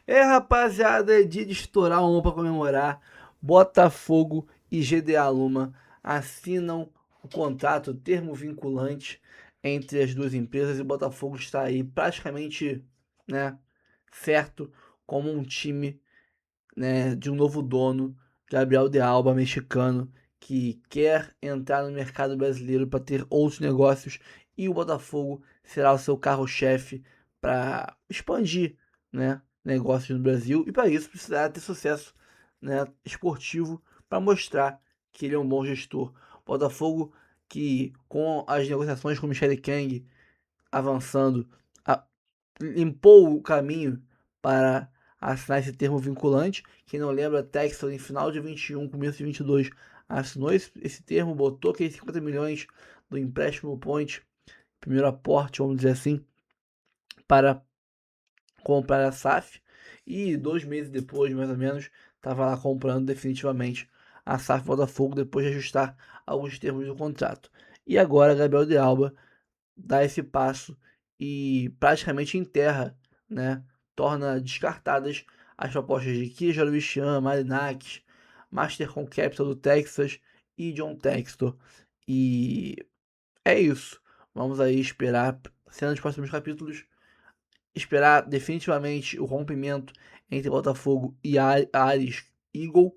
Rapaziada, é dia de estourar uma pra comemorar. Botafogo e GDA Luma assinam o contrato, o termo vinculante entre as duas empresas e o Botafogo está aí praticamente, né, certo como um time, né, de um novo dono, Gabriel de Alba, mexicano, que quer entrar no mercado brasileiro para ter outros negócios e o Botafogo será o seu carro-chefe para expandir, né, negócios no Brasil e para isso precisará ter sucesso, né, esportivo para mostrar que ele é um bom gestor. Botafogo que com as negociações com Michele Kang avançando, a- limpou o caminho para assinar esse termo vinculante. Quem não lembra, Texas em final de 21, começo de 22, assinou esse termo, botou aqueles 50 milhões do empréstimo Point, primeiro aporte, vamos dizer assim, para comprar a SAF. E 2 meses depois, mais ou menos, estava lá comprando definitivamente a SAF Botafogo, depois de ajustar alguns termos do contrato. E agora, Gabriel de Alba dá esse passo e praticamente enterra, né? Torna descartadas as propostas de Kia Bicham, Marinakis, Mastercom Capital do Texas e John Textor. E é isso. Vamos aí esperar cenas dos próximos capítulos, esperar definitivamente o rompimento entre Botafogo e Ares Eagle.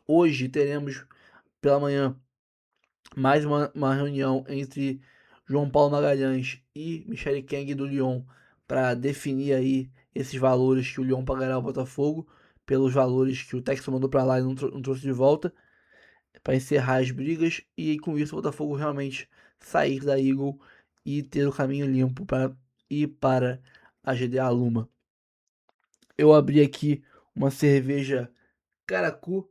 Hoje teremos pela manhã mais uma reunião entre João Paulo Magalhães e Michele Kang do Lyon para definir aí esses valores que o Lyon pagará ao Botafogo pelos valores que o Texas mandou para lá e não trouxe de volta para encerrar as brigas e com isso o Botafogo realmente sair da Eagle e ter o caminho limpo para ir para a GDA Luma. Eu abri aqui uma cerveja Caracu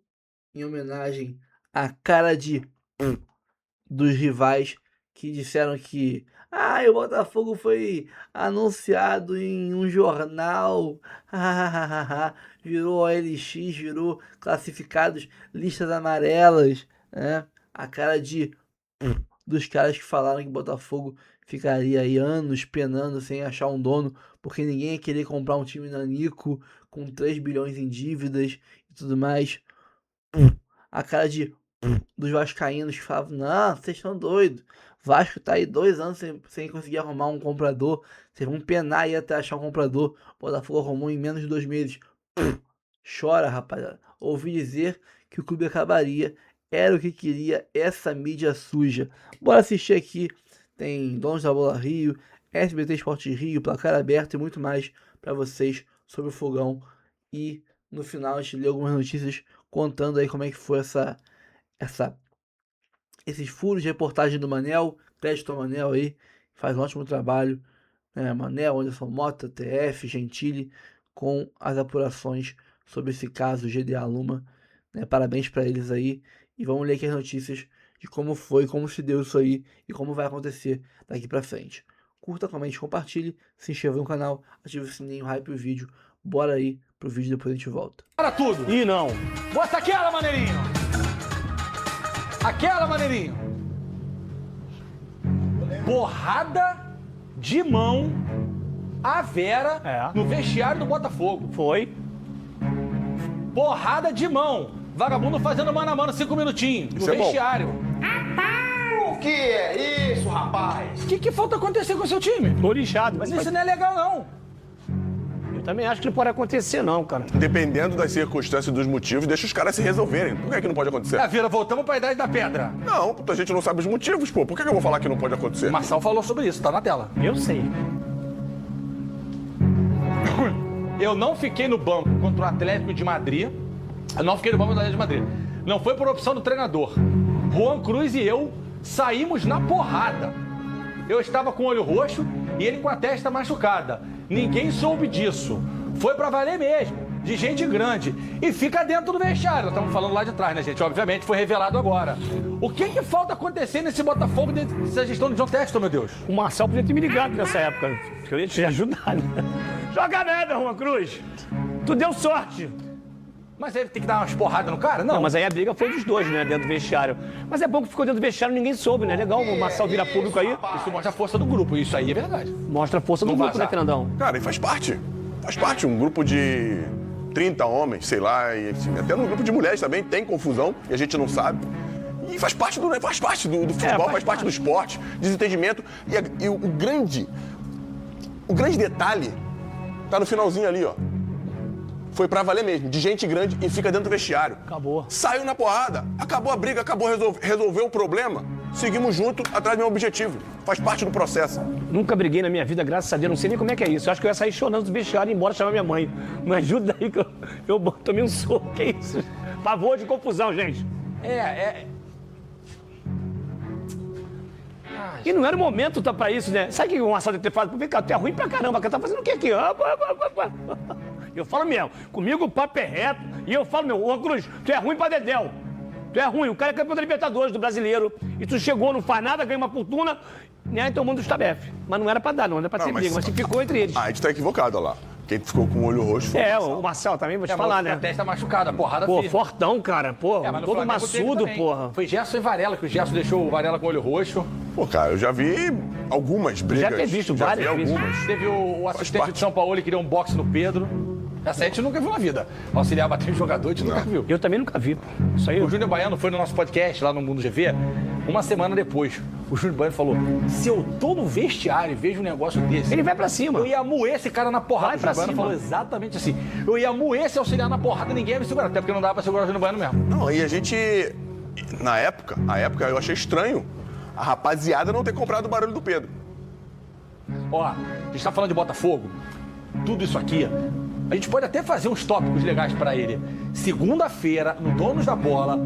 em homenagem à cara de dos rivais que disseram que o Botafogo foi anunciado em um jornal, virou OLX, virou classificados, listas amarelas, né? A cara de dos caras que falaram que o Botafogo ficaria aí anos penando sem achar um dono, porque ninguém ia querer comprar um time nanico com 3 bilhões em dívidas e tudo mais. A cara de dos vascaínos que falavam, não, vocês estão doidos. Vasco tá aí 2 anos sem conseguir arrumar um comprador. Vocês vão penar aí até achar um comprador. O Botafogo arrumou em menos de 2 meses. Chora, rapaziada. Ouvi dizer que o clube acabaria. Era o que queria essa mídia suja. Bora assistir aqui. Tem Donos da Bola Rio, SBT Esporte Rio, Placar Aberto e muito mais para vocês sobre o Fogão. E no final a gente lê algumas notícias contando aí como é que foi essa esses furos de reportagem do Manel, crédito ao Manel aí, faz um ótimo trabalho, né? Manel, Anderson Mota, TF, Gentili, com as apurações sobre esse caso GDA Luma, né? Parabéns para eles aí, e vamos ler aqui as notícias de como foi, como se deu isso aí e como vai acontecer daqui para frente. Curta, comente, compartilhe, se inscreva no canal, ative o sininho, hype o vídeo, bora aí pro vídeo, depois a gente volta. Para tudo. E não. Bota aquela, maneirinho. Aquela, maneirinho. Porrada de mão a Vera no vestiário do Botafogo. Foi. Porrada de mão. Vagabundo fazendo mano a mano 5 minutinhos no vestiário. O que é isso, rapaz? O que falta acontecer com o seu time? Tô lixado. Mas isso não é legal, não. Eu também acho que não pode acontecer, não, cara. Dependendo das circunstâncias e dos motivos, deixa os caras se resolverem. Por que é que não pode acontecer? Vera, voltamos pra Idade da Pedra. Não, a gente não sabe os motivos, pô. Por que eu vou falar que não pode acontecer? O Marçal falou sobre isso, tá na tela. Eu sei. Eu não fiquei no banco contra o Atlético de Madrid. Eu não fiquei no banco do Atlético de Madrid. Não foi por opção do treinador. Juan Cruz e eu saímos na porrada. Eu estava com o olho roxo e ele com a testa machucada. Ninguém soube disso. Foi pra valer mesmo, de gente grande. E fica dentro do vestiário. Nós estamos falando lá de trás, né, gente? Obviamente foi revelado agora. O que falta acontecer nesse Botafogo dessa gestão de John Textor, meu Deus? O Marcel podia ter me ligado nessa época, que eu ia te ajudar, né? Joga nada, Juan Cruz. Tu deu sorte. Mas aí tem que dar umas porradas no cara? Não. Não, mas aí a briga foi dos dois, né? Dentro do vestiário. Mas é bom que ficou dentro do vestiário e ninguém soube, né? Legal o Marcel virar público aí. Isso mostra a força do grupo, isso aí é verdade. Mostra a força do Não grupo, né, vazar. Fernandão? Cara, e faz parte. Faz parte, um grupo de 30 homens, sei lá, e até no grupo de mulheres também tem confusão e a gente não sabe. E faz parte do futebol, faz parte do esporte, desentendimento. E o grande detalhe tá no finalzinho ali, ó. Foi pra valer mesmo, de gente grande e fica dentro do vestiário. Acabou. Saiu na porrada, acabou a briga, acabou resolveu o problema. Seguimos junto atrás do meu objetivo. Faz parte do processo. Nunca briguei na minha vida, graças a Deus. Não sei nem como é que é isso. Eu acho que eu ia sair chorando dos vestiários e ir embora chamar minha mãe. Me ajuda aí que eu tomei um soco. Que isso? Pavor de confusão, gente. E não era o momento pra isso, né? Sabe o que o Marcelo deve ter falado? Vem cá, tu é ruim pra caramba. Tá fazendo o que aqui? Eu falo mesmo, comigo o papo é reto. E eu falo, ô Cruz, tu é ruim pra dedéu. Tu é ruim, o cara é campeão da Libertadores, do Brasileiro. E tu chegou, não faz nada, ganha uma fortuna, né? Então o mundo está BF. Mas não era pra dar, não era pra ter briga, mas ficou entre eles. A gente tá equivocado, olha lá. Quem ficou com o olho roxo foi o Marcel também, vou te falar, né? A testa machucada, porrada Pô, firme. fortão, cara, pô, Mas no todo Flamengo teve maçudo, também. porra. Foi Gerson e Varela, que o Gerson deixou o Varela com o olho roxo. Pô, cara, eu já vi algumas brigas. Já ter visto já várias vi vezes. algumas. Teve o assistente de São Paulo que queria um boxe no Pedro. Essa a gente nunca viu na vida. O auxiliar bater em jogador, a gente nunca viu. Eu também nunca vi. Isso aí. O Júnior Baiano foi no nosso podcast lá no Mundo GV, uma semana depois. O Júnior Baiano falou: se eu tô no vestiário e vejo um negócio desse, Ele vai pra cima. eu ia moer esse cara na porrada. Vai pra O Júnior Baiano cima. falou exatamente assim. Eu ia moer esse auxiliar na porrada, ninguém ia me segurar. Até porque não dava pra segurar o Júnior Baiano mesmo. Não, e a gente, na época eu achei estranho a rapaziada não ter comprado o barulho do Pedro. Ó, a gente tá falando de Botafogo, tudo isso aqui, a gente pode até fazer uns tópicos legais pra ele. Segunda-feira, no Donos da Bola,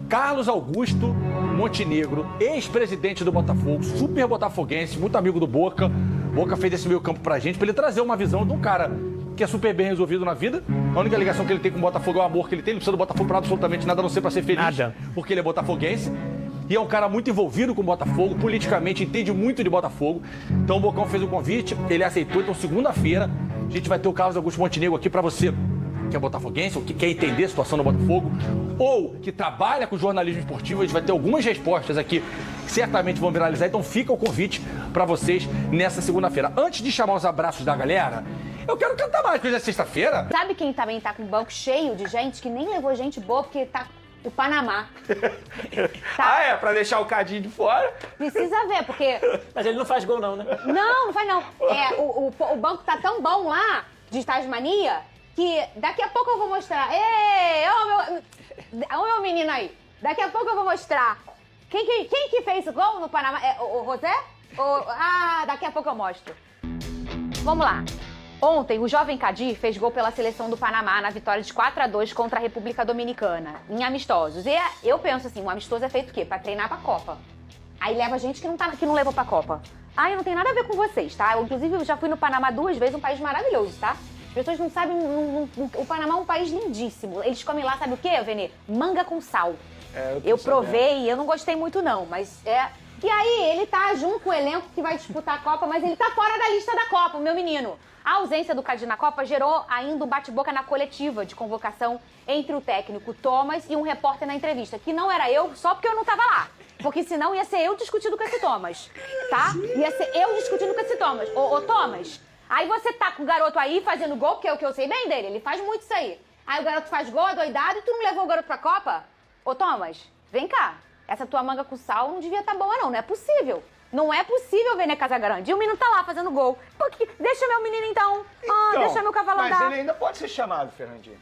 Carlos Augusto Montenegro, ex-presidente do Botafogo, super botafoguense, muito amigo do Boca. Boca fez esse meio campo pra gente, pra ele trazer uma visão de um cara que é super bem resolvido na vida. A única ligação que ele tem com o Botafogo é o amor que ele tem, não precisa do Botafogo pra absolutamente nada, a não ser pra ser feliz. Nada. Porque ele é botafoguense. E é um cara muito envolvido com o Botafogo, politicamente, entende muito de Botafogo. Então o Bocão fez o convite, ele aceitou. Então segunda-feira a gente vai ter o Carlos Augusto Montenegro aqui pra você que é botafoguense, ou que quer entender a situação do Botafogo, ou que trabalha com jornalismo esportivo. A gente vai ter algumas respostas aqui que certamente vão viralizar. Então fica o convite pra vocês nessa segunda-feira. Antes de chamar os abraços da galera, eu quero cantar mais, porque hoje é sexta-feira. Sabe quem também tá com o banco cheio de gente que nem levou gente boa porque tá o Panamá. Ah, é? Pra deixar o Cadinho de fora? Precisa ver, porque... Mas ele não faz gol, não, né? Não, não faz não. O banco tá tão bom lá, de Tasmania, que daqui a pouco eu vou mostrar. Ei, ô meu menino aí. Daqui a pouco eu vou mostrar. Quem que fez o gol no Panamá? O José? Daqui a pouco eu mostro. Vamos lá. Ontem, o jovem Kadir fez gol pela seleção do Panamá na vitória de 4-2 contra a República Dominicana, em amistosos. E eu penso assim, um amistoso é feito o quê? Pra treinar pra Copa. Aí leva gente que não levou pra Copa. Eu não tenho nada a ver com vocês, tá? Inclusive, eu já fui no Panamá 2 vezes, um país maravilhoso, tá? As pessoas não sabem, o Panamá é um país lindíssimo. Eles comem lá, sabe o quê, Vene? Manga com sal. Eu provei, eu não gostei muito não, mas é... E aí, ele tá junto com o elenco que vai disputar a Copa, mas ele tá fora da lista da Copa, o meu menino. A ausência do Kadir na Copa gerou ainda um bate-boca na coletiva de convocação entre o técnico Thomas e um repórter na entrevista, que não era eu, só porque eu não tava lá. Porque senão ia ser eu discutindo com esse Thomas, tá? Ia ser eu discutindo com esse Thomas. Ô Thomas, aí você tá com o garoto aí fazendo gol, que é o que eu sei bem dele, ele faz muito isso aí. Aí o garoto faz gol, adoidado, e tu não levou o garoto pra Copa? Ô Thomas, vem cá. Essa tua manga com sal não devia estar boa, não é possível. Não é possível ver, né, Casagrande? E o menino tá lá fazendo gol. Deixa meu menino, então. Deixa meu cavalo andar. Mas ele ainda pode ser chamado, Fernandinho.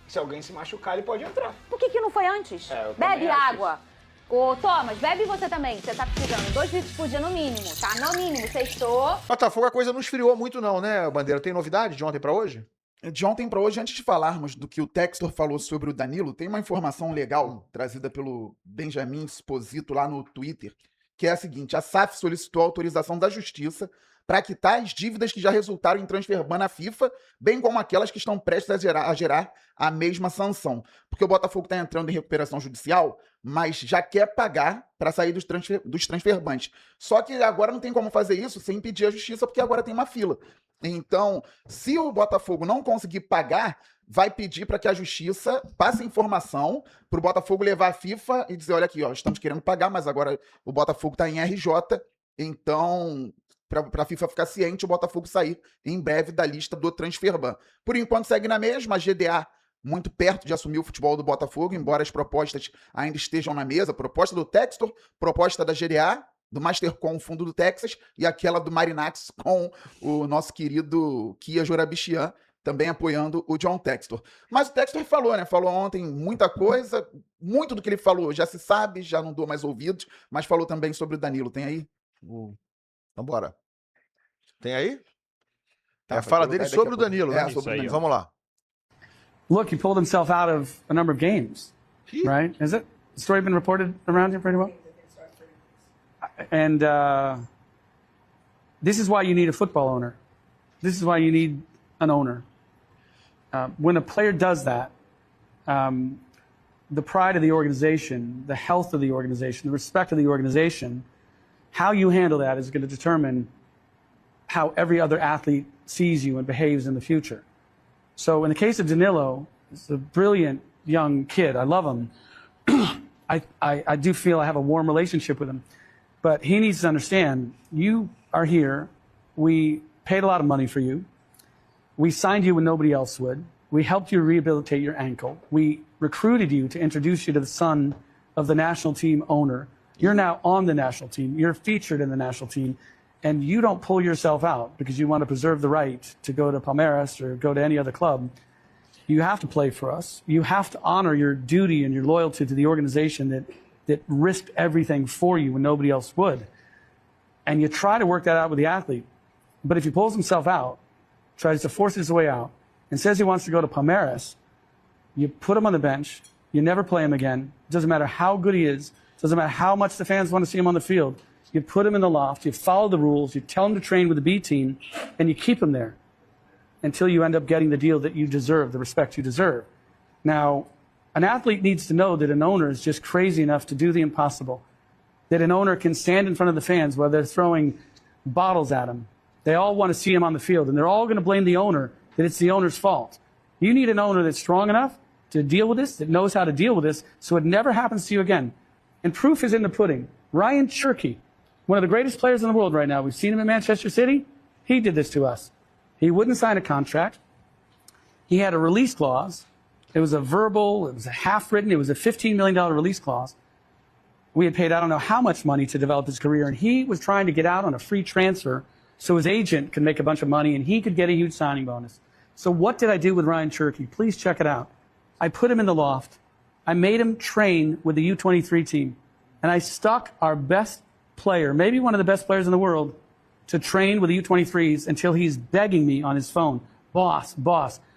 Se alguém se machucar, ele pode entrar. Por que não foi antes? Eu Bebe também acho água. Ô, Thomas, bebe você também. Você tá precisando. 2 litros por dia no mínimo, tá? No mínimo. Sextou. Botafogo, a coisa não esfriou muito não, né, Bandeira? Tem novidade de ontem pra hoje? De ontem para hoje, antes de falarmos do que o Textor falou sobre o Danilo, tem uma informação legal trazida pelo Benjamin Esposito lá no Twitter, que é a seguinte: a SAF solicitou a autorização da Justiça para quitar as dívidas que já resultaram em transfer ban na FIFA, bem como aquelas que estão prestes a gerar a mesma sanção. Porque o Botafogo está entrando em recuperação judicial, mas já quer pagar para sair dos transfer bans. Só que agora não tem como fazer isso sem pedir a Justiça, porque agora tem uma fila. Então, se o Botafogo não conseguir pagar, vai pedir para que a Justiça passe informação para o Botafogo levar a FIFA e dizer: olha aqui, ó, estamos querendo pagar, mas agora o Botafogo está em RJ, então pra FIFA ficar ciente, o Botafogo sair em breve da lista do Transferban. Por enquanto segue na mesma, a GDA muito perto de assumir o futebol do Botafogo, embora as propostas ainda estejam na mesa. Proposta do Textor, proposta da GDA, do Mastercom, fundo do Texas, e aquela do Marinax com o nosso querido Kia Jorabichian, também apoiando o John Textor. Mas o Textor falou, né? Falou ontem muita coisa, muito do que ele falou já se sabe, já não dou mais ouvidos, mas falou também sobre o Danilo. Tem aí? Vambora. Tem aí? Tá, É a vai fala colocar dele daqui sobre a o pouco. Danilo, É, né? sobre o Danilo. Vamos lá. Look, he pulled himself out of a number of games, right? Has it? The story been reported around him pretty well? And this is why you need a football owner. This is why you need an owner. When a player does that, the pride of the organization, the health of the organization, the respect of the organization, how you handle that is going to determine how every other athlete sees you and behaves in the future. So in the case of Danilo, he's a brilliant young kid. I love him. I do feel I have a warm relationship with him. But he needs to understand, you are here. We paid a lot of money for you. We signed you when nobody else would. We helped you rehabilitate your ankle. We recruited you to introduce you to the son of the national team owner. You're now on the national team. You're featured in the national team. And you don't pull yourself out because you want to preserve the right to go to Palmeiras or go to any other club. You have to play for us. You have to honor your duty and your loyalty to the organization that risked everything for you when nobody else would. And you try to work that out with the athlete. But if he pulls himself out, tries to force his way out, and says he wants to go to Palmeiras, you put him on the bench, you never play him again. It doesn't matter how good he is. It doesn't matter how much the fans want to see him on the field. You put him in the loft, you follow the rules, you tell him to train with the B team, and you keep him there until you end up getting the deal that you deserve, the respect you deserve. Now, an athlete needs to know that an owner is just crazy enough to do the impossible, that an owner can stand in front of the fans while they're throwing bottles at him. They all want to see him on the field, and they're all going to blame the owner, that it's the owner's fault. You need an owner that's strong enough to deal with this, that knows how to deal with this, so it never happens to you again. And proof is in the pudding. Ryan Cherky, one of the greatest players in the world right now. We've seen him in Manchester City. He did this to us. He wouldn't sign a contract. He had a release clause. It was a verbal, it was a half-written, it was a $15 million release clause. We had paid I don't know how much money to develop his career, and he was trying to get out on a free transfer so his agent could make a bunch of money and he could get a huge signing bonus. So what did I do with Ryan Cherky? Please check it out. I put him in the loft. I made him train with the U23 team, and I stuck our best player, maybe one of the best players in the world, to train with the U23s until he's begging me on his phone, boss,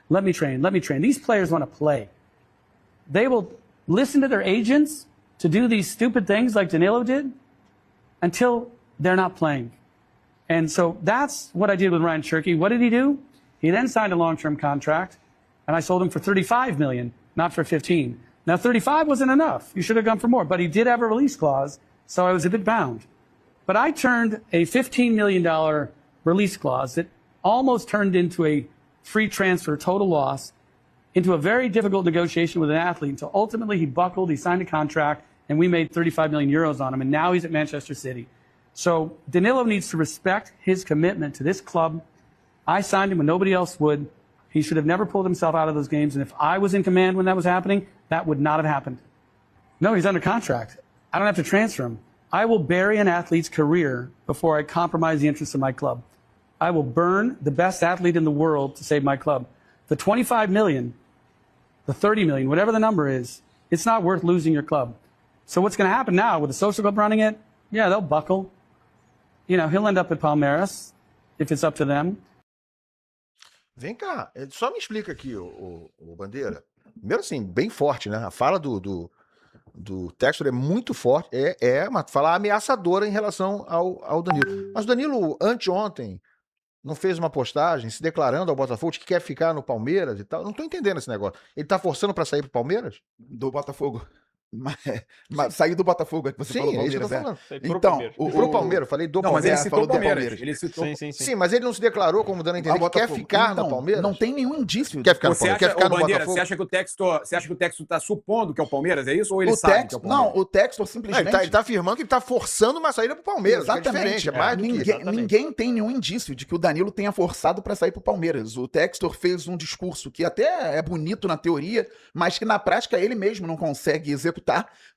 let me train, let me train. These players want to play. They will listen to their agents to do these stupid things like Danilo did until they're not playing. And so that's what I did with Ryan Cherky. What did he do? He then signed a long-term contract, and I sold him for $35 million, not for 15. Now, 35 wasn't enough. You should have gone for more, but he did have a release clause, so I was a bit bound. But I turned a $15 million release clause that almost turned into a free transfer, total loss, into a very difficult negotiation with an athlete until ultimately he buckled, he signed a contract, and we made 35 million euros on him, and now he's at Manchester City. So Danilo needs to respect his commitment to this club. I signed him when nobody else would. He should have never pulled himself out of those games, and if I was in command when that was happening, that would not have happened. No, he's under contract. I don't have to transfer him. I will bury an athlete's career before I compromise the interests of my club. I will burn the best athlete in the world to save my club. The 25 million, the 30 million, whatever the number is, it's not worth losing your club. So what's going to happen now with the social club running it? Yeah, they'll buckle. You know, he'll end up at Palmeiras if it's up to them. Vem cá, só me explica aqui, o Bandeira. Primeiro assim, bem forte, né? A fala do Textor é muito forte, é uma fala ameaçadora em relação ao Danilo. Mas o Danilo, anteontem, não fez uma postagem se declarando ao Botafogo que quer ficar no Palmeiras e tal? Não tô entendendo esse negócio. Ele tá forçando para sair pro Palmeiras? Do Botafogo. Mas sair do Botafogo, é que você Sim, falou, é isso que eu Palmeiras. tô falando. Então, Pro Palmeiras, eu falei do Não, mas ele Palmeiras. citou falou o do Palmeiras. Palmeiras. Ele citou. Sim, mas ele não se declarou como dando a entender ao que quer Botafogo. ficar Então, no Palmeiras. não tem nenhum indício. Quer ficar no Você Palmeiras? acha, Quer ficar ô, no Bandeira, Botafogo? você acha que o Textor tá supondo que é o Palmeiras, é isso? Ou ele sabe que é o Palmeiras? Não, o Textor Não, simplesmente... ele tá afirmando que ele tá forçando uma saída pro Palmeiras. Que é diferente, é mais do que isso. Ninguém tem nenhum indício de que o Danilo tenha forçado para sair pro Palmeiras. O Textor fez um discurso que até é bonito na teoria, mas que na prática ele mesmo não consegue executar,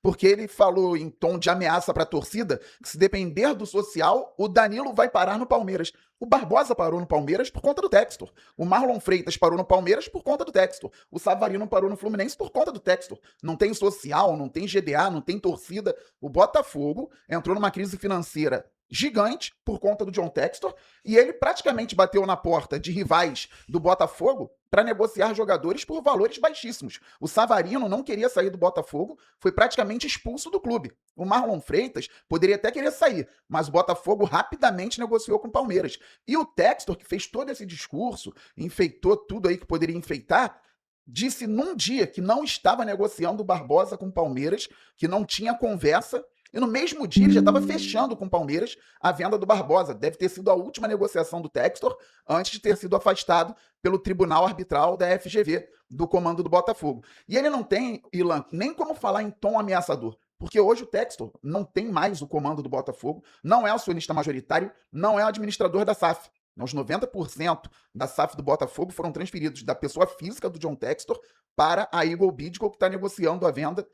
porque ele falou em tom de ameaça para a torcida que se depender do social, o Danilo vai parar no Palmeiras. O Barbosa parou no Palmeiras por conta do Textor. O Marlon Freitas parou no Palmeiras por conta do Textor. O Savarino parou no Fluminense por conta do Textor. Não tem social, não tem GDA, não tem torcida. O Botafogo entrou numa crise financeira gigante por conta do John Textor e ele praticamente bateu na porta de rivais do Botafogo para negociar jogadores por valores baixíssimos. O Savarino não queria sair do Botafogo, foi praticamente expulso do clube. O Marlon Freitas poderia até querer sair, mas o Botafogo rapidamente negociou com o Palmeiras. E o Textor, que fez todo esse discurso, enfeitou tudo aí que poderia enfeitar, disse num dia que não estava negociando o Barbosa com o Palmeiras, que não tinha conversa. E no mesmo dia ele já estava fechando com o Palmeiras a venda do Barbosa. Deve ter sido a última negociação do Textor antes de ter sido afastado pelo Tribunal Arbitral da FGV, do comando do Botafogo. E ele não tem, Ilan, nem como falar em tom ameaçador. Porque hoje o Textor não tem mais o comando do Botafogo, não é o acionista majoritário, não é o administrador da SAF. Os 90% da SAF do Botafogo foram transferidos da pessoa física do John Textor para a Eagle Bidco, que está negociando a venda,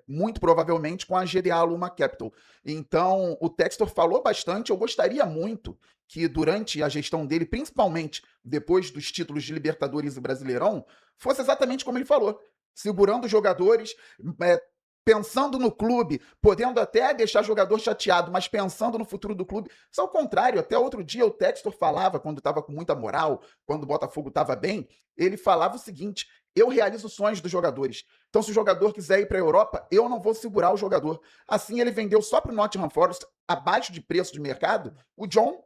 muito provavelmente com a GDA Luma Capital. Então, o Textor falou bastante. Eu gostaria muito que durante a gestão dele, principalmente depois dos títulos de Libertadores e Brasileirão, fosse exatamente como ele falou, segurando os jogadores, pensando no clube, podendo até deixar jogador chateado, mas pensando no futuro do clube. Isso é o contrário. Até outro dia o Textor falava, quando estava com muita moral, quando o Botafogo estava bem, ele falava o seguinte: eu realizo sonhos dos jogadores. Então, se o jogador quiser ir para a Europa, eu não vou segurar o jogador. Assim, ele vendeu só para o Nottingham Forest, abaixo de preço de mercado, o John,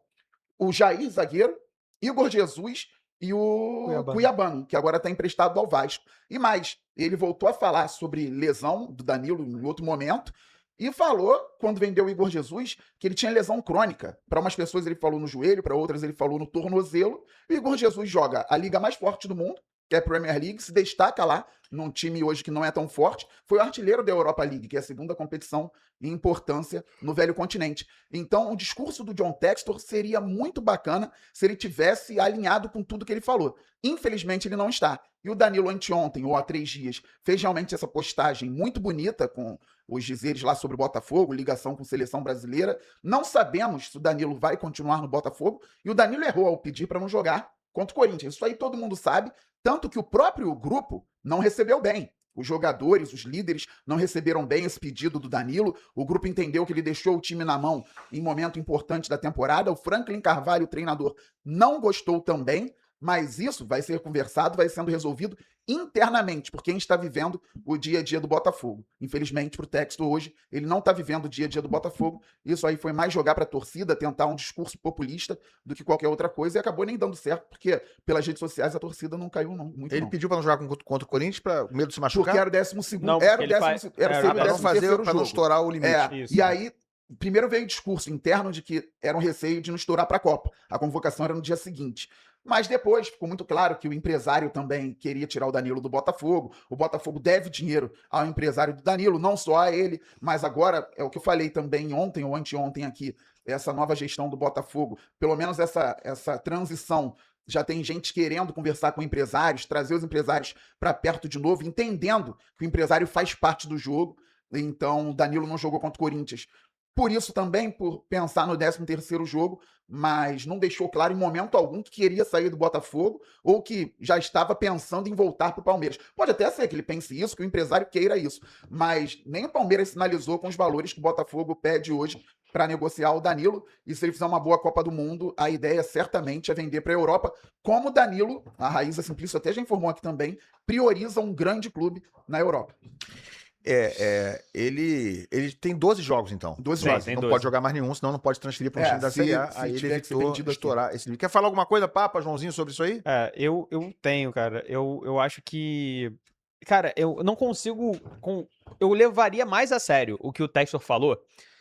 o Jair, zagueiro, Igor Jesus e o Cuiabano, que agora está emprestado ao Vasco. E mais, ele voltou a falar sobre lesão do Danilo em outro momento e falou, quando vendeu o Igor Jesus, que ele tinha lesão crônica. Para umas pessoas ele falou no joelho, para outras ele falou no tornozelo. O Igor Jesus joga a liga mais forte do mundo, que é a Premier League, se destaca lá num time hoje que não é tão forte. Foi o artilheiro da Europa League, que é a segunda competição em importância no velho continente. Então, o discurso do John Textor seria muito bacana se ele tivesse alinhado com tudo que ele falou. Infelizmente, ele não está. E o Danilo, anteontem, ou há 3 dias, fez realmente essa postagem muito bonita com os dizeres lá sobre o Botafogo, ligação com a seleção brasileira. Não sabemos se o Danilo vai continuar no Botafogo. E o Danilo errou ao pedir para não jogar contra o Corinthians. Isso aí todo mundo sabe. Tanto que o próprio grupo não recebeu bem. Os jogadores, os líderes não receberam bem esse pedido do Danilo. O grupo entendeu que ele deixou o time na mão em momento importante da temporada. O Franklin Carvalho, o treinador, não gostou também. Mas isso vai ser conversado, vai sendo resolvido internamente por quem está vivendo o dia a dia do Botafogo. Infelizmente, para o Textor hoje, ele não está vivendo o dia a dia do Botafogo. Isso aí foi mais jogar para a torcida, tentar um discurso populista do que qualquer outra coisa, e acabou nem dando certo, porque pelas redes sociais a torcida não caiu muito. Ele pediu para não jogar contra o Corinthians, para medo de se machucar? Porque era o 12º. Não, era o ele 12º. Para não fazer, para não estourar o limite. Isso. E aí, primeiro veio o discurso interno de que era um receio de não estourar para a Copa. A convocação era no dia seguinte. Mas depois ficou muito claro que o empresário também queria tirar o Danilo do Botafogo. O Botafogo deve dinheiro ao empresário do Danilo, não só a ele, mas agora, é o que eu falei também ontem ou anteontem aqui, essa nova gestão do Botafogo, pelo menos essa transição, já tem gente querendo conversar com empresários, trazer os empresários para perto de novo, entendendo que o empresário faz parte do jogo. Então, o Danilo não jogou contra o Corinthians. Por isso também, por pensar no 13º jogo, mas não deixou claro em momento algum que queria sair do Botafogo ou que já estava pensando em voltar para o Palmeiras. Pode até ser que ele pense isso, que o empresário queira isso, mas nem o Palmeiras sinalizou com os valores que o Botafogo pede hoje para negociar o Danilo, e se ele fizer uma boa Copa do Mundo, a ideia certamente é vender para a Europa, como o Danilo, a Raíza Simplício até já informou aqui também, prioriza um grande clube na Europa. Ele tem 12 jogos, então. 12 jogos. Não pode jogar mais nenhum, senão não pode transferir para um time da Série A. Aí ele evitou estourar esse nível. Quer falar alguma coisa, Papa, Joãozinho, sobre isso aí? Eu tenho, cara. Eu acho que Cara, eu não consigo... Eu levaria mais a sério o que o Textor falou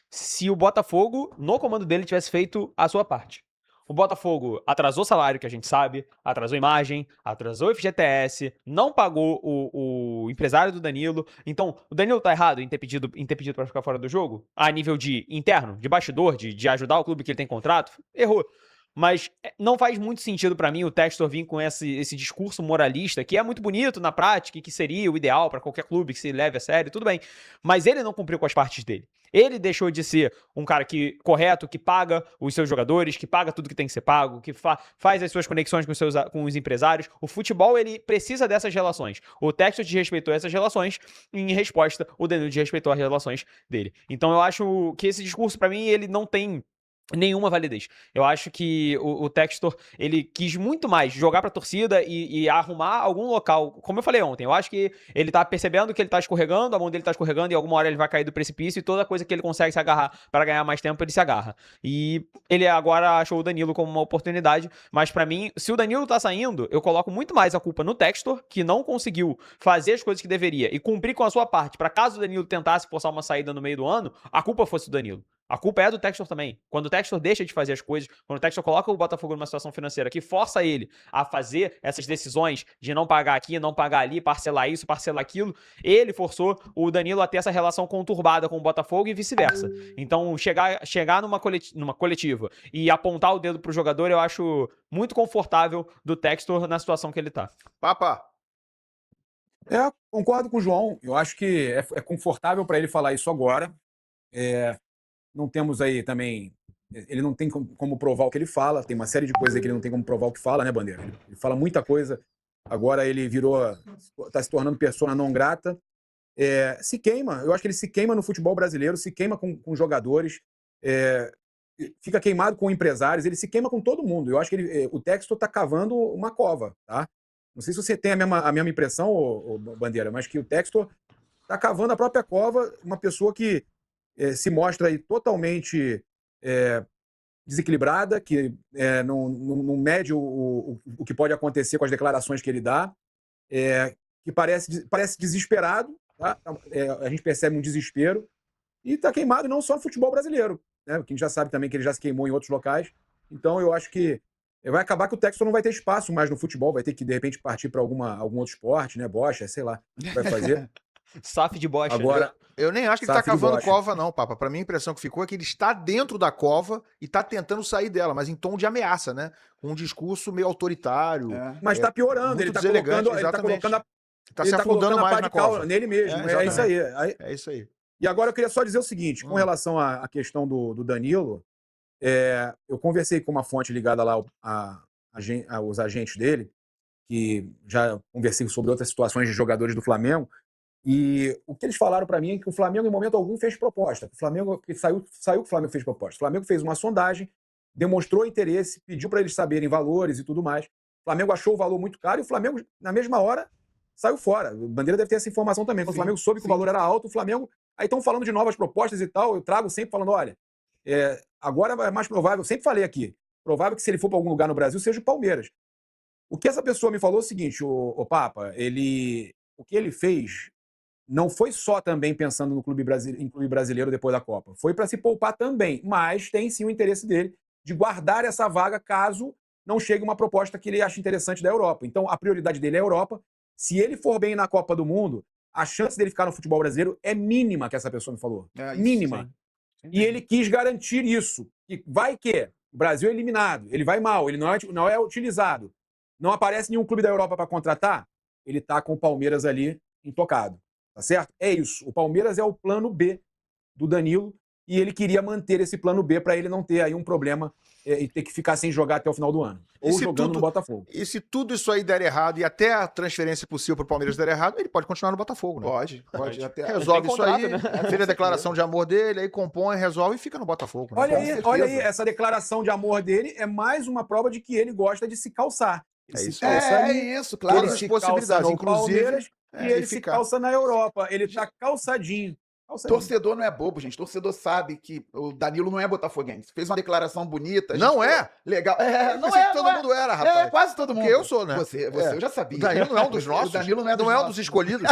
se o Botafogo, no comando dele, tivesse feito a sua parte. O Botafogo atrasou salário, que a gente sabe, atrasou imagem, atrasou FGTS, não pagou o empresário do Danilo. Então, o Danilo tá errado em ter pedido pra ficar fora do jogo? A nível de interno, de bastidor, de ajudar o clube que ele tem contrato? Errou. Mas não faz muito sentido pra mim o Textor vir com esse discurso moralista, que é muito bonito na prática e que seria o ideal pra qualquer clube que se leve a sério, tudo bem. Mas ele não cumpriu com as partes dele. Ele deixou de ser um cara correto, que paga os seus jogadores, que paga tudo que tem que ser pago, que faz as suas conexões com os empresários. O futebol, ele precisa dessas relações. O Textor desrespeitou essas relações e, em resposta, o Danilo desrespeitou as relações dele. Então eu acho que esse discurso, pra mim, ele não tem nenhuma validez. Eu acho que o Textor, ele quis muito mais jogar pra torcida e arrumar algum local, como eu falei ontem, eu acho que ele tá percebendo que ele tá escorregando, a mão dele tá escorregando e alguma hora ele vai cair do precipício e toda coisa que ele consegue se agarrar para ganhar mais tempo, ele se agarra. E ele agora achou o Danilo como uma oportunidade, mas pra mim, se o Danilo tá saindo, eu coloco muito mais a culpa no Textor, que não conseguiu fazer as coisas que deveria e cumprir com a sua parte, pra caso o Danilo tentasse forçar uma saída no meio do ano, a culpa fosse do Danilo. A culpa é do Textor também. Quando o Textor deixa de fazer as coisas, quando o Textor coloca o Botafogo numa situação financeira que força ele a fazer essas decisões de não pagar aqui, não pagar ali, parcelar isso, parcelar aquilo, ele forçou o Danilo a ter essa relação conturbada com o Botafogo e vice-versa. Então, chegar numa coletiva e apontar o dedo pro jogador, eu acho muito confortável do Textor na situação que ele tá. Papa. Concordo com o João. Eu acho que é confortável para ele falar isso agora. Não temos aí também... Ele não tem como provar o que ele fala. Tem uma série de coisas aí que ele não tem como provar o que fala, né, Bandeira? Ele fala muita coisa. Agora ele está se tornando persona não grata. Se queima. Eu acho que ele se queima no futebol brasileiro, se queima com jogadores, fica queimado com empresários, ele se queima com todo mundo. Eu acho que o Textor está cavando uma cova, tá? Não sei se você tem a mesma impressão, ô Bandeira, mas que o Textor está cavando a própria cova, uma pessoa que se mostra aí totalmente desequilibrada, que não mede o que pode acontecer com as declarações que ele dá, que parece desesperado, tá? A gente percebe um desespero, e está queimado não só no futebol brasileiro, né? Porque a gente já sabe também que ele já se queimou em outros locais. Então eu acho que vai acabar que o Textor não vai ter espaço mais no futebol, vai ter que, de repente, partir para algum outro esporte, né? Bocha, sei lá, vai fazer. SAF de bocha. Agora, eu nem acho que ele tá cavando cova, não, Papa. Pra mim, a impressão que ficou é que ele está dentro da cova e tá tentando sair dela, mas em tom de ameaça, né? Com um discurso meio autoritário. Mas tá piorando, ele tá colocando Tá se afundando mais na cova. Nele mesmo, é isso aí. É isso aí. E agora eu queria só dizer o seguinte, com relação à questão do Danilo, eu conversei com uma fonte ligada lá aos agentes dele, que já conversei sobre outras situações de jogadores do Flamengo, e o que eles falaram para mim é que o Flamengo, em momento algum, fez proposta. O Flamengo, que saiu que o Flamengo fez proposta. O Flamengo fez uma sondagem, demonstrou interesse, pediu para eles saberem valores e tudo mais. O Flamengo achou o valor muito caro e o Flamengo, na mesma hora, saiu fora. O Bandeira deve ter essa informação também. Quando o Flamengo soube que o valor era alto, o Flamengo... Aí estão falando de novas propostas e tal, eu trago sempre falando, olha, agora é mais provável, sempre falei aqui, provável que se ele for para algum lugar no Brasil, seja o Palmeiras. O que essa pessoa me falou é o seguinte, o Papa, o que ele fez não foi só também pensando em clube brasileiro depois da Copa, foi para se poupar também, mas tem sim o interesse dele de guardar essa vaga caso não chegue uma proposta que ele ache interessante da Europa. Então a prioridade dele é a Europa. Se ele for bem na Copa do Mundo, a chance dele ficar no futebol brasileiro é mínima, que essa pessoa me falou. Mínima. Sim. E ele quis garantir isso. E vai que o Brasil é eliminado, ele vai mal, ele não é utilizado, não aparece nenhum clube da Europa para contratar, ele tá com o Palmeiras ali intocado. Tá certo? É isso. O Palmeiras é o plano B do Danilo e ele queria manter esse plano B para ele não ter aí um problema e ter que ficar sem jogar até o final do ano. Ou jogando no Botafogo. E se tudo isso aí der errado e até a transferência possível para o Palmeiras der errado, ele pode continuar no Botafogo, né? Pode. Até resolve isso aí, né? Fez a declaração de amor dele, aí compõe, resolve e fica no Botafogo. Né? Olha aí, essa declaração de amor dele é mais uma prova de que ele gosta de se calçar. Isso, claro. Todas as possibilidades, inclusive... E ele se calça na Europa. Ele tá calçadinho. falsa ainda. Torcedor não é bobo, gente. Torcedor sabe que o Danilo não é botafoguense. Fez uma declaração bonita. a gente Não falou, é? Legal. Eu Não pensei é, que todo não é. mundo era, rapaz. É, quase todo mundo. Porque eu sou, né? Você eu já sabia. O Danilo não é um dos nossos? O Danilo não é dos Não é um nossos. dos escolhidos?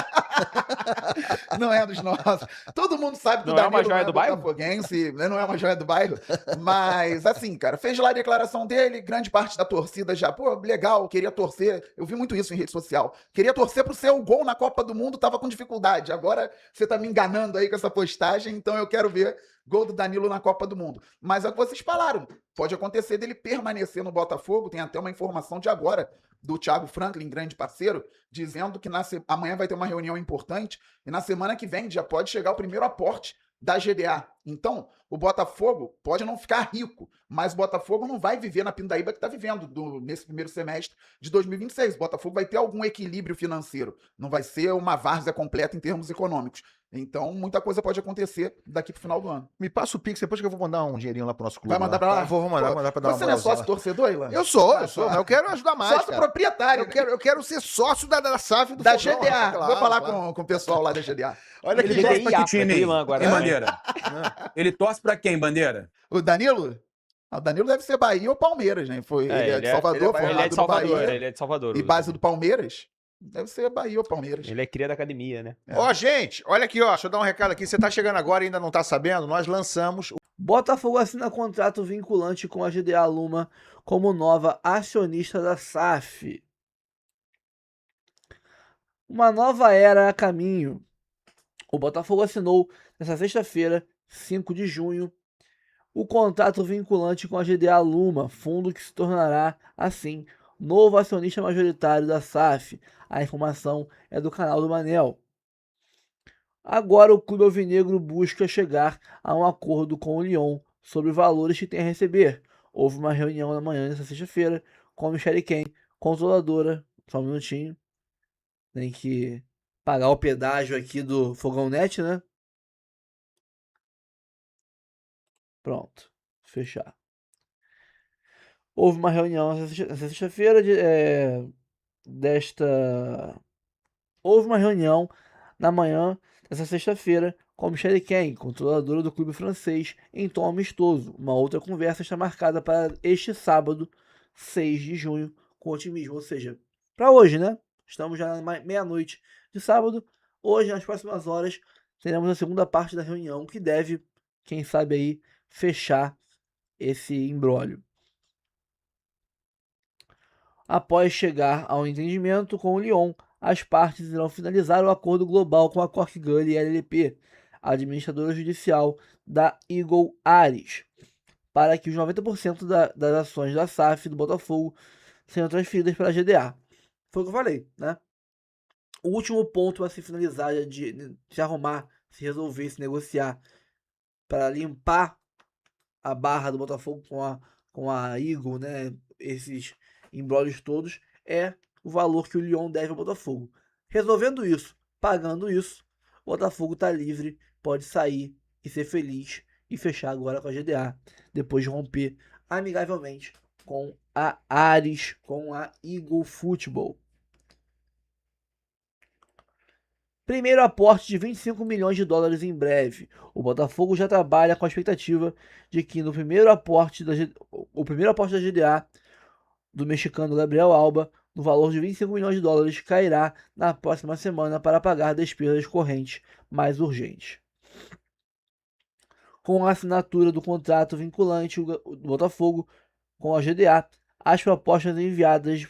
Não é dos nossos. Todo mundo sabe que Não o é Danilo uma joia do bairro? botafoguense, né? Não é uma joia do bairro. Mas, assim, cara, fez lá a declaração dele, grande parte da torcida já, pô, legal, queria torcer. Eu vi muito isso em rede social. Queria torcer pro seu gol na Copa do Mundo, tava com dificuldade. Agora você tá me enganando aí com essa postagem, então eu quero ver gol do Danilo na Copa do Mundo. Mas é o que vocês falaram. Pode acontecer dele permanecer no Botafogo, tem até uma informação de agora do Thiago Franklin, grande parceiro, dizendo que amanhã vai ter uma reunião importante e na semana que vem já pode chegar o primeiro aporte da GDA. Então, o Botafogo pode não ficar rico, mas o Botafogo não vai viver na pindaíba que está vivendo nesse primeiro semestre de 2026. O Botafogo vai ter algum equilíbrio financeiro. Não vai ser uma várzea completa em termos econômicos. Então, muita coisa pode acontecer daqui pro final do ano. Me passa o Pix depois que eu vou mandar um dinheirinho lá pro nosso clube. Vai mandar pra lá? Vou mandar, Pô, mandar pra dar uma Você não é moralzinha sócio lá. torcedor, Ilan? Eu sou, mas eu quero ajudar mais, Sócio cara. proprietário. Eu quero ser sócio da SAF do Da Fogão, GDA. claro, Vou falar claro. com o pessoal lá da GDA. Olha Ele que torce pra que time, hein, agora, hein, né? Bandeira? Ele torce pra quem, Bandeira? O Danilo? O Danilo deve ser Bahia ou Palmeiras, né? Ele é de Salvador, ele é formado de no Salvador, Bahia. ele é de Salvador. E base do Palmeiras? Deve ser Bahia ou Palmeiras. Ele é cria da academia, né? Ó, gente, olha aqui, ó. Deixa eu dar um recado aqui. Você tá chegando agora e ainda não tá sabendo? Nós lançamos Botafogo assina contrato vinculante com a GDA Luma como nova acionista da SAF. Uma nova era a caminho. O Botafogo assinou nesta sexta-feira, 5 de junho, o contrato vinculante com a GDA Luma, fundo que se tornará, assim, novo acionista majoritário da SAF. A informação é do canal do Manel. Agora o clube alvinegro busca chegar a um acordo com o Lyon sobre valores que tem a receber. Houve uma reunião na manhã desta sexta-feira com a Michele Ken, controladora. Só um minutinho. Tem que pagar o pedágio aqui do Fogão Net, né? Pronto. Fechar. Houve uma reunião nessa sexta-feira Houve uma reunião na manhã dessa sexta-feira com Michele Ken, controladora do clube francês, em tom amistoso. Uma outra conversa está marcada para este sábado, 6 de junho, com otimismo. Ou seja, para hoje, né? Estamos já na meia-noite de sábado. Hoje, nas próximas horas, teremos a segunda parte da reunião, que deve, quem sabe aí, fechar esse imbróglio. Após chegar ao entendimento com o Lyon, as partes irão finalizar o acordo global com a Cork Gully LLP, a administradora judicial da Eagle Ares, para que os 90% das ações da SAF do Botafogo sejam transferidas para a GDA. Foi o que eu falei, né? O último ponto a se finalizar, de se arrumar, se resolver, se negociar, para limpar a barra do Botafogo com a Eagle, né? Esses embrólios todos, é o valor que o Lyon deve ao Botafogo. Resolvendo isso, pagando isso, o Botafogo está livre, pode sair e ser feliz e fechar agora com a GDA, depois de romper amigavelmente com a Ares, com a Eagle Football. Primeiro aporte de 25 milhões de dólares em breve. O Botafogo já trabalha com a expectativa de que o primeiro aporte da GDA do mexicano Gabriel Alba, no valor de 25 milhões de dólares, cairá na próxima semana para pagar despesas correntes mais urgentes. Com a assinatura do contrato vinculante do Botafogo com a GDA, as propostas enviadas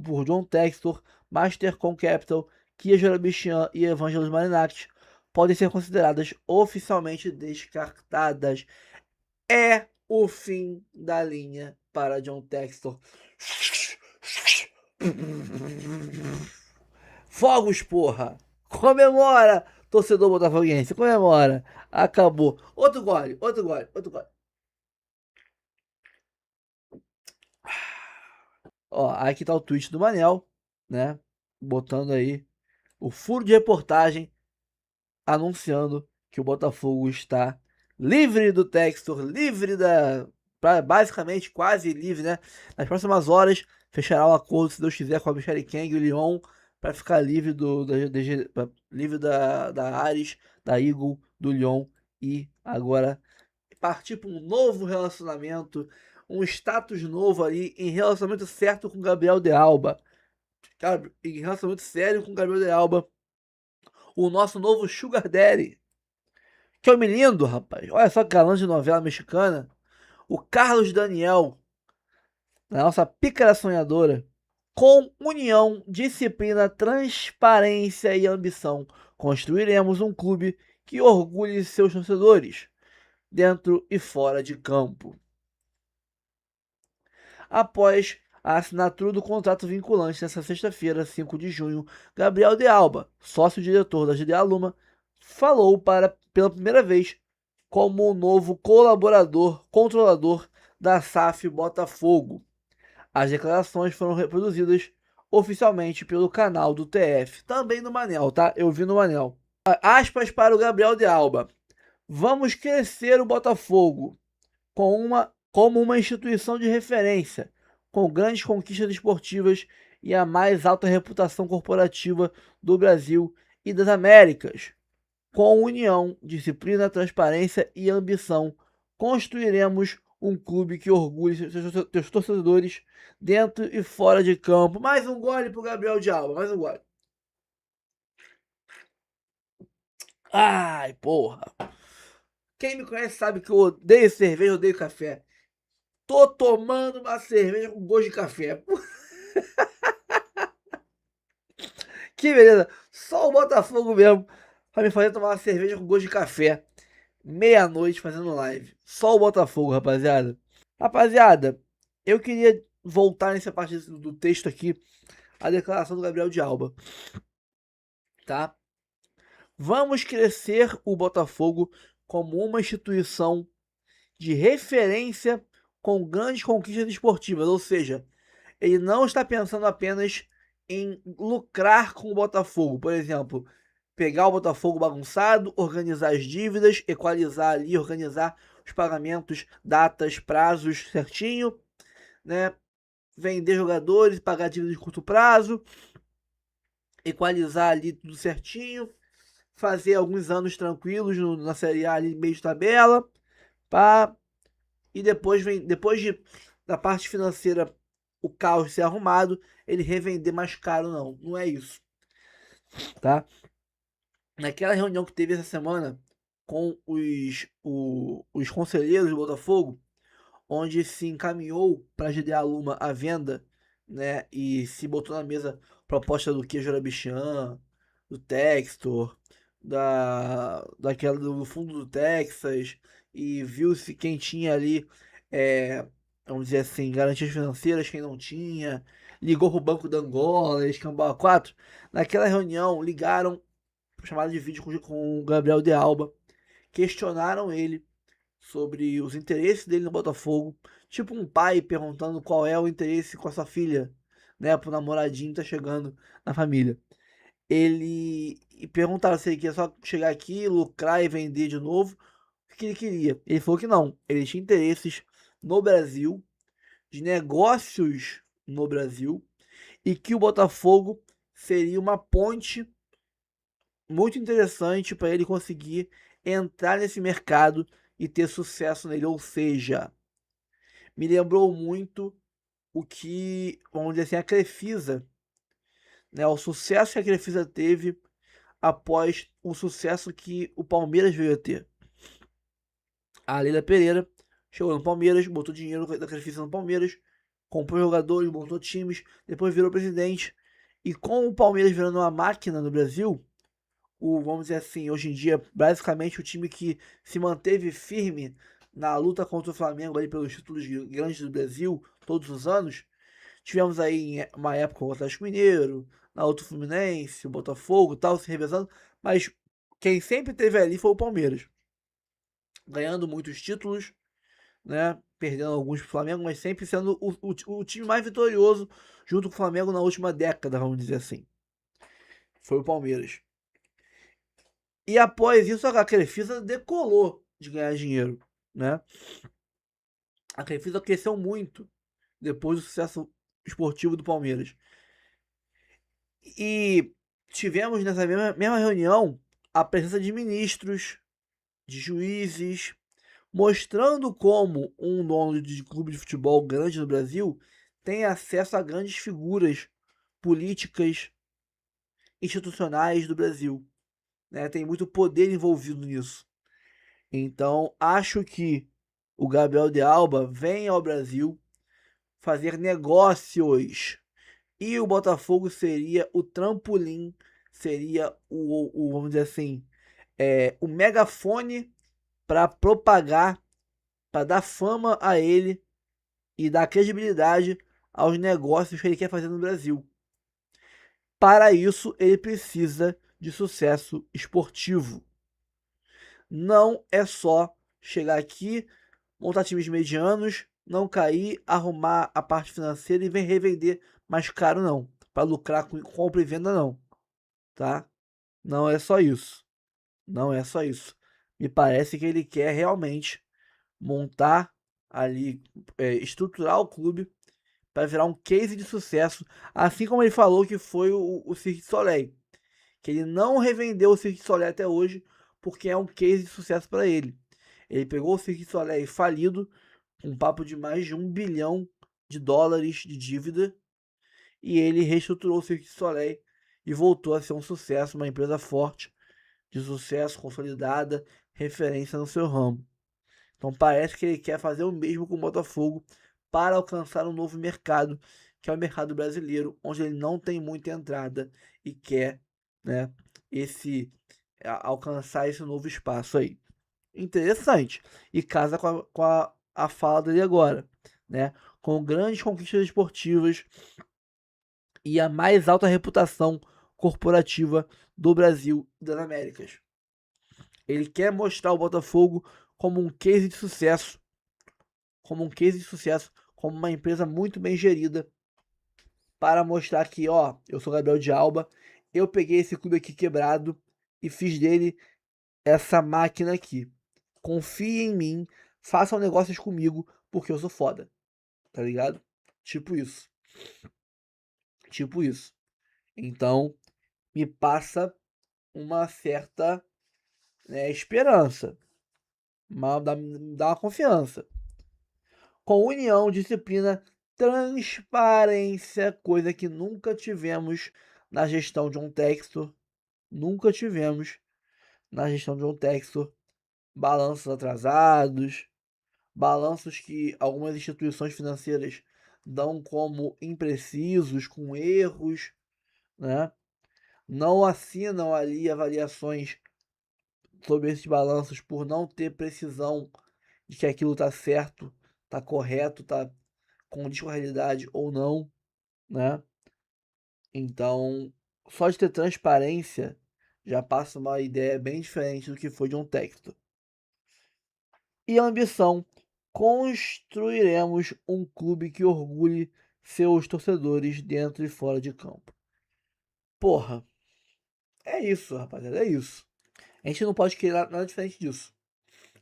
por John Textor, Mastercom Capital, Kia Jorabichian e Evangelos Marinakis podem ser consideradas oficialmente descartadas. É o fim da linha para John Textor. Fogos, porra! Comemora, torcedor botafoguense, comemora. Acabou. Outro gole, outro gole, outro gole. Ó, aqui tá o tweet do Manel, né? Botando aí o furo de reportagem anunciando que o Botafogo está livre do Textor, livre basicamente quase livre, né? Nas próximas horas fechará o acordo, se Deus quiser, com a Michele Ken e o Lyon para ficar livre livre da Ares, da Eagle, do Lyon e agora partir para um novo relacionamento, um status novo ali em relacionamento certo com Gabriel de Alba. Cara, em relacionamento sério com Gabriel de Alba, o nosso novo Sugar Daddy. Que é me lindo, rapaz. Olha só que galã de novela mexicana. O Carlos Daniel, da nossa pícara sonhadora. Com união, disciplina, transparência e ambição, construiremos um clube que orgulhe seus torcedores, dentro e fora de campo. Após a assinatura do contrato vinculante nesta sexta-feira, 5 de junho, Gabriel de Alba, sócio-diretor da GDA Luma, falou pela primeira vez como o novo controlador da SAF Botafogo. As declarações foram reproduzidas oficialmente pelo canal do TF, também no Manel, tá? Eu vi no Manel. Aspas para o Gabriel de Alba. Vamos crescer o Botafogo como uma instituição de referência, com grandes conquistas esportivas e a mais alta reputação corporativa do Brasil e das Américas. Com união, disciplina, transparência e ambição, construiremos um clube que orgulhe seus torcedores dentro e fora de campo. Mais um gole pro Gabriel de Alba, mais um gole. Ai, porra. Quem me conhece sabe que eu odeio cerveja, odeio café. Tô tomando uma cerveja com gosto de café. Que beleza. Só o Botafogo mesmo pra me fazer tomar uma cerveja com gosto de café. Meia-noite fazendo live. Só o Botafogo, rapaziada. Rapaziada, eu queria voltar nessa parte do texto aqui. A declaração do Gabriel de Alba. Tá? Vamos crescer o Botafogo como uma instituição de referência com grandes conquistas esportivas. Ou seja, ele não está pensando apenas em lucrar com o Botafogo. Por exemplo, pegar o Botafogo bagunçado, organizar as dívidas, equalizar ali, organizar os pagamentos, datas, prazos certinho, né? Vender jogadores, pagar dívidas de curto prazo, equalizar ali tudo certinho, fazer alguns anos tranquilos na Série A ali, meio de tabela, pá. E depois da parte financeira o caos ser arrumado, ele revender mais caro, não é isso, tá? Naquela reunião que teve essa semana com os conselheiros do Botafogo, onde se encaminhou para a GDA Luma a venda, né, e se botou na mesa proposta do Queijo Arabichã, do Textor, daquela do fundo do Texas, e viu-se quem tinha ali, vamos dizer assim, garantias financeiras, quem não tinha, ligou pro Banco da Angola, escambau a 4. Naquela reunião, ligaram, chamada de vídeo com o Gabriel de Alba, questionaram ele sobre os interesses dele no Botafogo, tipo um pai perguntando qual é o interesse com a sua filha, né, pro namoradinho tá chegando na família. Ele perguntaram se ele queria só chegar aqui, lucrar e vender de novo, o que ele queria. Ele falou que não, ele tinha interesses no Brasil, de negócios no Brasil, e que o Botafogo seria uma ponte muito interessante para ele conseguir entrar nesse mercado e ter sucesso nele. Ou seja, me lembrou muito o que, vamos dizer assim, a Crefisa, né, o sucesso que a Crefisa teve após o sucesso que o Palmeiras veio a ter. A Leila Pereira chegou no Palmeiras, botou dinheiro da Crefisa no Palmeiras, comprou jogadores, montou times, depois virou presidente. E com o Palmeiras virando uma máquina no Brasil, vamos dizer assim, hoje em dia, basicamente o time que se manteve firme na luta contra o Flamengo ali pelos títulos grandes do Brasil, todos os anos. Tivemos aí uma época o Atlético Mineiro, na outra o Fluminense, o Botafogo, tal, se revezando, mas quem sempre teve ali foi o Palmeiras, ganhando muitos títulos, né, perdendo alguns pro Flamengo, mas sempre sendo o time mais vitorioso junto com o Flamengo na última década, vamos dizer assim. Foi o Palmeiras. E após isso, a Crefisa decolou de ganhar dinheiro, né? A Crefisa cresceu muito depois do sucesso esportivo do Palmeiras. E tivemos nessa mesma reunião a presença de ministros, de juízes, mostrando como um dono de clube de futebol grande no Brasil tem acesso a grandes figuras políticas, institucionais do Brasil, né? Tem muito poder envolvido nisso. Então, acho que o Gabriel de Alba vem ao Brasil fazer negócios e o Botafogo seria o trampolim, seria vamos dizer assim, o megafone para propagar, para dar fama a ele e dar credibilidade aos negócios que ele quer fazer no Brasil. Para isso, ele precisa de sucesso esportivo. Não é só chegar aqui, montar times medianos, não cair, arrumar a parte financeira e vem revender mais caro, não. Para lucrar com compra e venda, não. Tá? Não é só isso. Não é só isso. Me parece que ele quer realmente montar ali, estruturar o clube para virar um case de sucesso, assim como ele falou que foi o Cirque du Soleil, que ele não revendeu o Cirque du Soleil até hoje porque é um case de sucesso para ele. Ele pegou o Cirque du Soleil falido, um papo de mais de $1 bilhão de dívida, e ele reestruturou o Cirque du Soleil e voltou a ser um sucesso, uma empresa forte, de sucesso, consolidada, referência no seu ramo. Então parece que ele quer fazer o mesmo com o Botafogo para alcançar um novo mercado, que é o mercado brasileiro, onde ele não tem muita entrada e quer, né, alcançar esse novo espaço aí. Interessante. E casa com a fala dele agora, né? Com grandes conquistas esportivas e a mais alta reputação corporativa do Brasil e das Américas. Ele quer mostrar o Botafogo como um case de sucesso, como uma empresa muito bem gerida, para mostrar que, ó, eu sou Gabriel de Alba, eu peguei esse clube aqui quebrado e fiz dele essa máquina aqui. Confie em mim, façam negócios comigo, porque eu sou foda. Tá ligado? Tipo isso. Então, me passa uma certa, né, esperança. Dá uma confiança. Com união, disciplina, transparência, coisa que nunca tivemos na gestão de John Textor. Balanços atrasados, balanços que algumas instituições financeiras dão como imprecisos, com erros, né? Não assinam ali avaliações sobre esses balanços por não ter precisão de que aquilo está certo, está correto, está condiz com a realidade ou não, né? Então, só de ter transparência já passa uma ideia bem diferente do que foi John Textor. E a ambição: construiremos um clube que orgulhe seus torcedores dentro e fora de campo. Porra, é isso, rapaziada, é isso. A gente não pode querer nada diferente disso.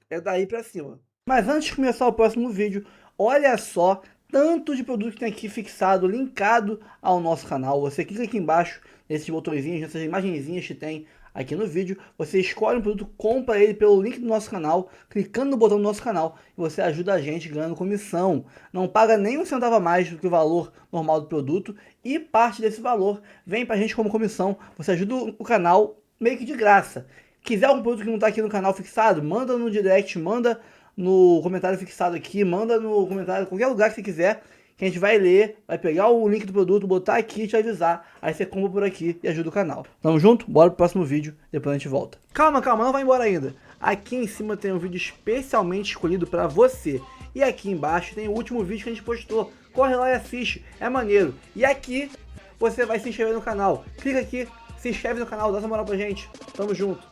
É daí pra cima. Mas antes de começar o próximo vídeo, olha só tanto de produto que tem aqui fixado, linkado ao nosso canal. Você clica aqui embaixo nesses botõezinhos, nessas imagenzinhas que tem aqui no vídeo. Você escolhe um produto, compra ele pelo link do nosso canal, clicando no botão do nosso canal, e você ajuda a gente ganhando comissão. Não paga nem um centavo a mais do que o valor normal do produto, e parte desse valor vem pra gente como comissão. Você ajuda o canal meio que de graça. Quiser algum produto que não está aqui no canal fixado, manda no direct, manda no comentário fixado aqui, manda no comentário, qualquer lugar que você quiser, que a gente vai ler, vai pegar o link do produto, botar aqui e te avisar. Aí você compra por aqui e ajuda o canal. Tamo junto? Bora pro próximo vídeo, depois a gente volta. Calma, não vai embora ainda. Aqui em cima tem um vídeo especialmente escolhido para você. E aqui embaixo tem o último vídeo que a gente postou. Corre lá e assiste, é maneiro. E aqui você vai se inscrever no canal. Clica aqui, se inscreve no canal, dá essa moral pra gente. Tamo junto.